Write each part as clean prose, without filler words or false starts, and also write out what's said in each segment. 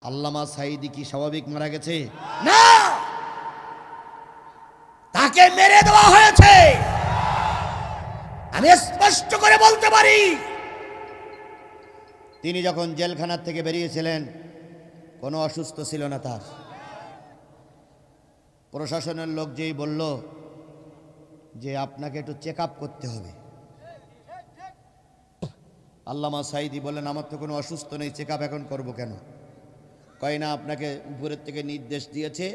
আল্লামা সাঈদী কি স্বাভাবিক মারা গেছে? না, তাকে মেরে দেওয়া হয়েছে। আমি স্পষ্ট করে বলতে পারি, তিনি যখন জেলখানা থেকে বেরিয়েছিলেন কোনো অসুস্থ ছিল না তার। প্রশাসনের লোক যেই বলল যে আপনাকে একটু চেক আপ করতে হবে, আল্লামা সাঈদী বললেন আমার তো কোনো অসুস্থ নেই, চেক আপ এখন করবো কেন? কয় না, আপনাকে উপরের থেকে নির্দেশ দিয়েছে,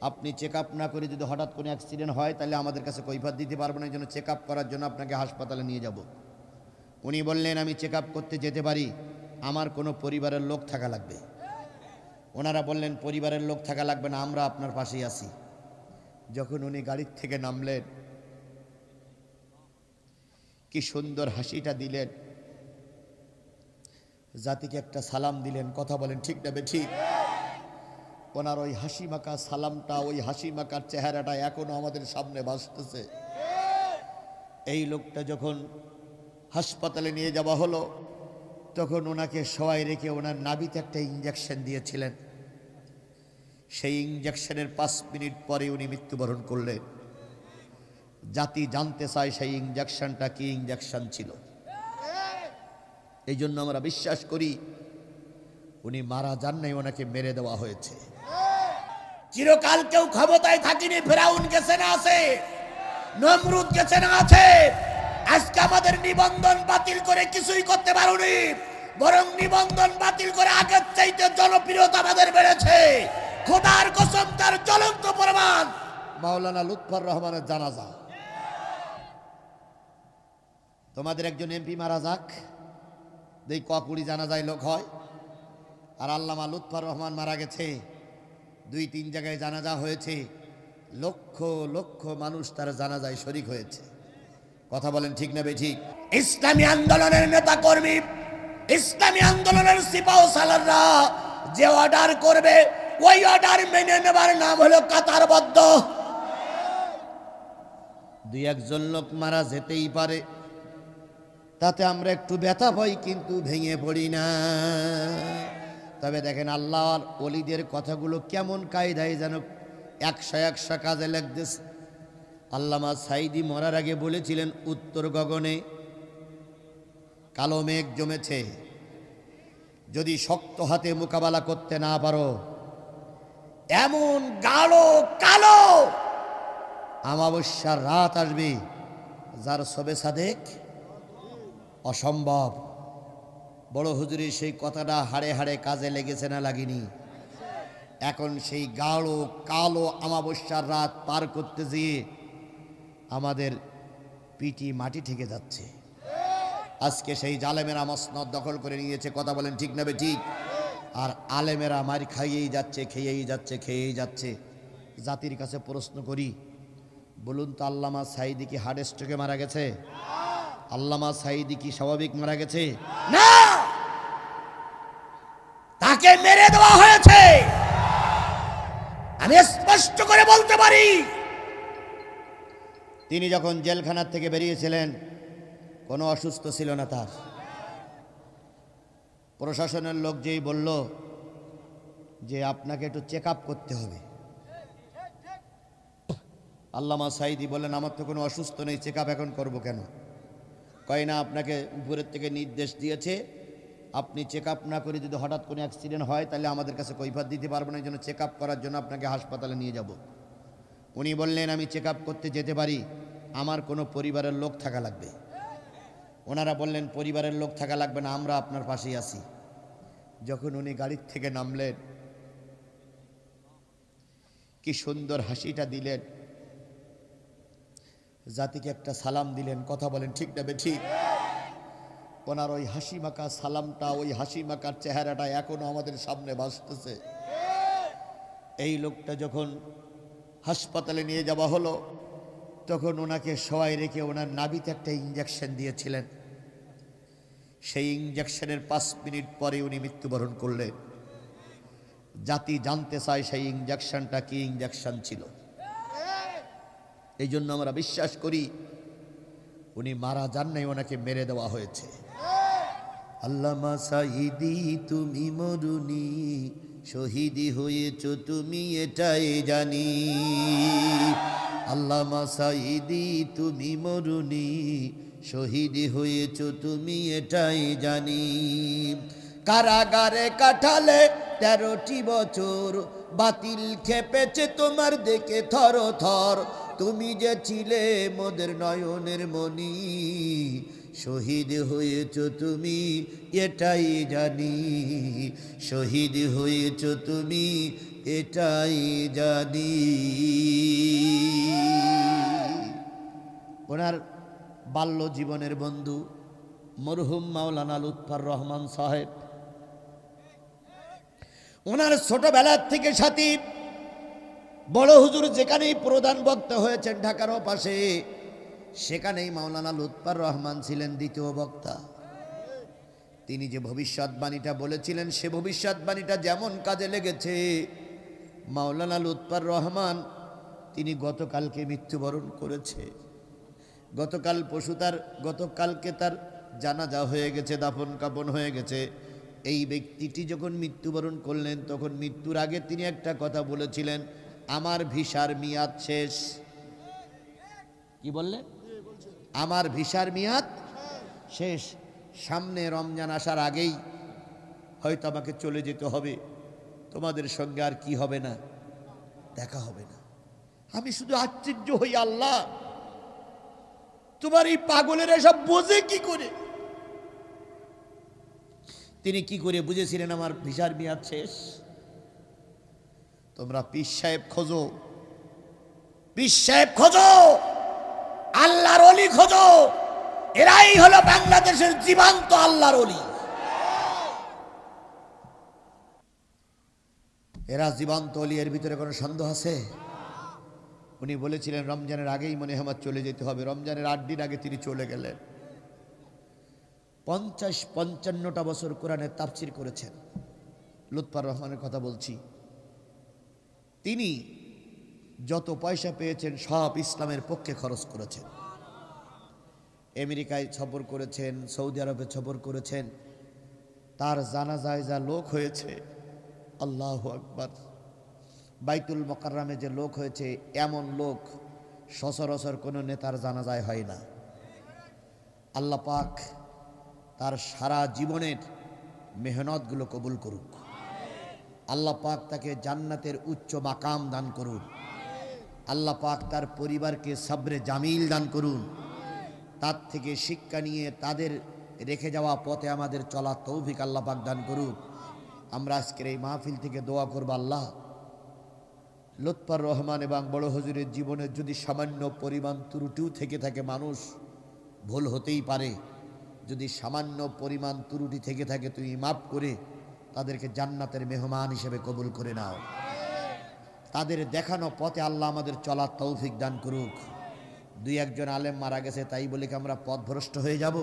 আপনি চেক আপ না করে যদি হঠাৎ কোনো অ্যাক্সিডেন্ট হয় তাহলে আমাদের কাছে কৈফিয়ত দিতে পারবো না, এই জন্য চেক আপ করার জন্য আপনাকে হাসপাতালে নিয়ে যাব। উনি বললেন আমি চেক আপ করতে যেতে পারি, আমার কোনো পরিবারের লোক থাকা লাগবে। ওনারা বললেন পরিবারের লোক থাকা লাগবে না, আমরা আপনার পাশেই আছি। যখন উনি গাড়ির থেকে নামলেন, কি সুন্দর হাসিটা দিলেন, জাতিকে একটা সালাম দিলেন। কথা বলেন ঠিক না ঠিক? ওনার ওই হাসি মাখা সালামটা, ওই হাসি মাখার চেহারাটা এখনো আমাদের সামনে ভাসতেছে। এই লোকটা যখন হাসপাতালে নিয়ে যাওয়া হলো, তখন ওনাকে শোয়াই রেখে ওনার নাভিতে একটা ইঞ্জেকশন দিয়েছিলেন। সেই ইঞ্জেকশনের 5 মিনিট পরে উনি মৃত্যুবরণ করলেন। জাতি জানতে চায় সেই ইঞ্জেকশনটা কি ইঞ্জেকশন ছিল। এই জন্য আমরা বিশ্বাস করি উনি মারা যান নাই, ওনাকে মেরে দেওয়া হয়েছে। চিরকাল কেউ ক্ষমতায় থাকিনি, ফেরাউন গেছে না আছে, নমরুদ গেছে না আছে। আজকে আমাদের নিবন্ধন বাতিল করে কিছুই করতে পারোনি, বরং নিবন্ধন বাতিল করে আগের চাইতে জনপ্রিয়তা আমাদের বেড়েছে। খোদার কসম, তার জ্বলন্ত প্রমাণ মাওলানা লুৎফর রহমানের জানাজা। তোমাদের একজন এমপি মারা যাক, দেই কুড়ি জানাজায় লোক হয়। আর আল্লামা লুৎফর রহমান মারা গেছে, 2-3 জায়গায় জানাজা হয়েছে, লক্ষ লক্ষ মানুষ তার জানাজায় শরীক হয়েছে। কথা বলেন ঠিক না বেঠিক? ইসলামী আন্দোলনের নেতা কর্মী, ইসলামী আন্দোলনের সিপাহ সালাররা যে অর্ডার করবে, ওই অর্ডার মেনে নেবার নাম হলো কাতারবদ্ধ। 2-1 লোক মারা যেতেই পারে, তাতে আমরা একটু ব্যথা পাই, কিন্তু ভেঙে পড়ি না। তবে দেখেন আল্লাহর ওলিদের কথাগুলো কেমন কায়দায় যেন 100 কাজে লাগতেছে। আল্লামা সাঈদী মরার আগে বলেছিলেন, উত্তর গগনে কালো মেঘ জমেছে, যদি শক্ত হাতে মোকাবেলা করতে না পারো, এমন গাঢ় কালো অমাবস্যার রাত আসবে যার সবে সাদেক অসম্ভব। বড় হুজুরের সেই কথাটা হাড়ে হাড়ে কাজে লেগেছে না লাগেনি? এখন সেই গাঢ় কালো অমাবস্যার রাত পার করতে গিয়ে আমাদের পিটি মাটি থেকে যাচ্ছে। আজকে সেই জালেমেরা মসনদ দখল করে নিয়েছে। কথা বলেন ঠিক না ঠিক? আর আলেমেরা মার খাইয়েই যাচ্ছে, খেয়েই যাচ্ছে, খেয়েই যাচ্ছে। জাতির কাছে প্রশ্ন করি, বলুন তো আল্লামা সাঈদী কি হার্ট স্ট্রোকে মারা গেছে? আল্লামা সাঈদী কি স্বাভাবিক মারা গেছে? না, তাকে মেরে দেওয়া হয়েছে। আমি স্পষ্ট করে বলতে পারি, তিনি যখন জেলখানা থেকে বেরিয়েছিলেন কোনো অসুস্থ ছিল না তার। প্রশাসনের লোক যেই বলল যে আপনাকে একটু চেক আপ করতে হবে, আল্লামা সাঈদী বললেন আমার তো কোনো অসুস্থ নেই, চেক আপ এখন করবো কেন? কয় না, আপনাকে উপরের থেকে নির্দেশ দিয়েছে, আপনি চেক আপ না করে যদি হঠাৎ কোনো অ্যাক্সিডেন্ট হয় তাহলে আমাদের কাছে কৈফিয়ত দিতে পারবো না, এই জন্য চেক আপ করার জন্য আপনাকে হাসপাতালে নিয়ে যাব। উনি বললেন আমি চেক আপ করতে যেতে পারি, আমার কোনো পরিবারের লোক থাকা লাগবে। ওনারা বললেন পরিবারের লোক থাকা লাগবে না, আমরা আপনার পাশেই আছি। যখন উনি গাড়ির থেকে নামলেন, কি সুন্দর হাসিটা দিলেন, জাতিকে একটা সালাম দিলেন। কথা বলেন ঠিক না ঠিক? ওনার ওই হাসি মাখা সালামটা, ওই হাসি মাখার চেহারাটা এখনো আমাদের সামনে ভাসতেছে। এই লোকটা যখন হাসপাতালে নিয়ে যাওয়া হলো, তখন ওনাকে শোয়াই রেখে ওনার নাভিতে একটা ইঞ্জেকশন দিয়েছিলেন। সেই ইঞ্জেকশনের 5 মিনিট পরে উনি মৃত্যুবরণ করলেন। জাতি জানতে চায় সেই ইঞ্জেকশনটা কি ইঞ্জেকশন ছিল। এই জন্য আমরা বিশ্বাস করি উনি মারা যান নাই, ওনাকে মেরে দেওয়া হয়েছে। আল্লামা সাঈদী তুমি মরুনি, শহীদি হয়েছ তুমি এটাই জানি। আল্লামা সাঈদী তুমি মরুনি, শহীদি হয়েছ তুমি এটাই জানি। কারাগারে কাটালে 13টি বছর, বাতিল খেপেছে তোমার দেখে থর থর। তুমি যে ছিলে মোদের নয়নের মনি, শহীদ হয়েছ তুমি এটাই জানি। শহীদ হয়েছ তুমি এটাই জানি। ওনার বাল্য জীবনের বন্ধু মরহুম মাওলানা লুৎফর রহমান সাহেব, ওনার ছোটবেলার থেকে সাথী। বড় হুজুর যেখানেই প্রধান বক্তা হয়েছেন ঢাকার পাশে, সেখানেই মাওলানা লুৎফর রহমান ছিলেন দ্বিতীয় বক্তা। তিনি যে ভবিষ্যৎবাণীটা বলেছিলেন, সে ভবিষ্যৎবাণীটা যেমন কাজে লেগেছে, মাওলানা লুৎফর রহমান তিনি গতকালকে মৃত্যুবরণ করেছে। গতকালকে তার জানাজা হয়ে গেছে, দাফন কাফন হয়ে গেছে। এই ব্যক্তিটি যখন মৃত্যুবরণ করলেন, তখন মৃত্যুর আগে তিনি একটা কথা বলেছিলেন, আমার ভিসার মেয়াদ শেষ। কি বললেন? আমার ভিসার মেয়াদ শেষ, সামনে রমজান আসার আগেই হয়তো আমাকে চলে যেতে হবে, তোমাদের সঙ্গে আর কি হবে না, দেখা হবে না। আমি শুধু আশ্চর্য হই, আল্লাহ তোমার এই পাগলের এসব বোঝে কি করে? তিনি কি করে বুঝেছিলেন আমার ভিসার মেয়াদ শেষ? তোমরা পীর সাহেব খোঁজো, পীর সাহেব খোঁজো, আল্লাহর ওলি খোঁজো, এরাই হলো বাংলাদেশের জীবন্ত আল্লাহর ওলি। এরা জীবন্ত ওলি, এর ভিতরে কোনো সন্দেহ আছে? উনি বলেছিলেন রমজানের আগেই মনে হয় আমার চলে যেতে হবে। রমজানের 8 দিন আগে তিনি চলে গেলেন। 50-55টা বছর কোরআনের তাফসীর করেছেন। লুৎফর রহমানের কথা বলছি। তিনি যত পয়সা পেয়েছেন সব ইসলামের পক্ষে খরচ করেছেন। আমেরিকায় সফর করেছেন, সৌদি আরবে সফর করেছেন। তার জানাজায় যা লোক হয়েছে, আল্লাহু আকবার। বাইতুল মুকাররমে যে লোক হয়েছে, এমন লোক সচরাচর কোনো নেতার জানাজায় হয় না। আল্লাহ পাক তার সারা জীবনের মেহনতগুলো কবুল করুক। আল্লাহ পাক তাকে জান্নাতের উচ্চ মাকাম দান করুন। আল্লাহ পাক তার পরিবারকে সবরে জামিল দান করুন। তার থেকে শিক্ষা নিয়ে তাদের রেখে যাওয়া পথে আমাদের চলা তৌফিক আল্লাহ পাক দান করুক। আমরা আজকের এই মাহফিল থেকে দোয়া করব, আল্লাহ লুৎফর রহমান এবং বড় হুজুরের জীবনে যদি সামান্য পরিমাণ ত্রুটিও থেকে থাকে, মানুষ ভুল হতেই পারে, যদি সামান্য পরিমাণ ত্রুটি থেকে থাকে তুমি মাফ করে তাদেরকে জান্নাতের মেহমান হিসেবে কবুল করে নাও। তাদের দেখানো পথে আল্লাহ আমাদের চলার তৌফিক দান করুক। 2-1 জন আলেম মারা গেছে, তাই বলে কি আমরা পথভ্রষ্ট হয়ে যাব?